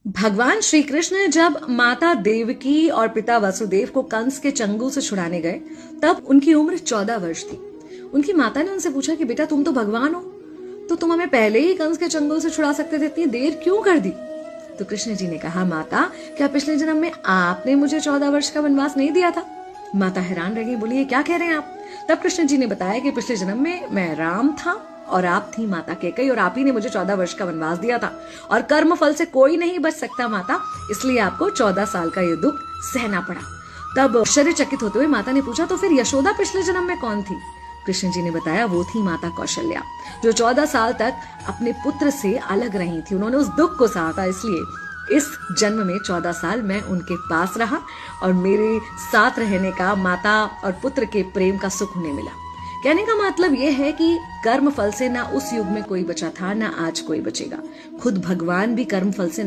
भगवान श्री कृष्ण जब माता देवकी और पिता वसुदेव को कंस के चंगुल से छुड़ाने गए, तब उनकी उम्र 14 वर्ष थी। उनकी माता ने उनसे पूछा कि बेटा तुम तो भगवान हो, तो तुम हमें पहले ही कंस के चंगुल से छुड़ा सकते थे, इतनी देर क्यों कर दी? तो कृष्ण जी ने कहा, माता क्या पिछले जन्म में आपने मुझे 14 वर्ष का वनवास नहीं दिया था? माता हैरान रह गई, बोली ये क्या कह रहे हैं आप? तब कृष्ण जी ने बताया कि पिछले जन्म में मैं राम था और आप थी माता कैकेयी, और आप ही ने मुझे 14 वर्ष का वनवास दिया था, और कर्म फल से कोई नहीं बच सकता माता, इसलिए आपको 14 साल का ये दुख सहना पड़ा। तब आश्चर्यचकित होते हुए माता ने पूछा, तो फिर यशोदा पिछले जन्म में कौन थी? कृष्ण जी ने बताया, वो थी माता कौशल्या, जो 14 साल तक अपने पुत्र से अलग रही थी। उन्होंने उस दुख को सहा था, इसलिए इस जन्म में 14 साल मैं उनके पास रहा और मेरे साथ रहने का, माता और पुत्र के प्रेम का सुख उन्हें मिला। कहने का मतलब यह है कि कर्म फल से ना उस युग में कोई बचा था, ना आज कोई बचेगा। खुद भगवान भी कर्म फल से नहीं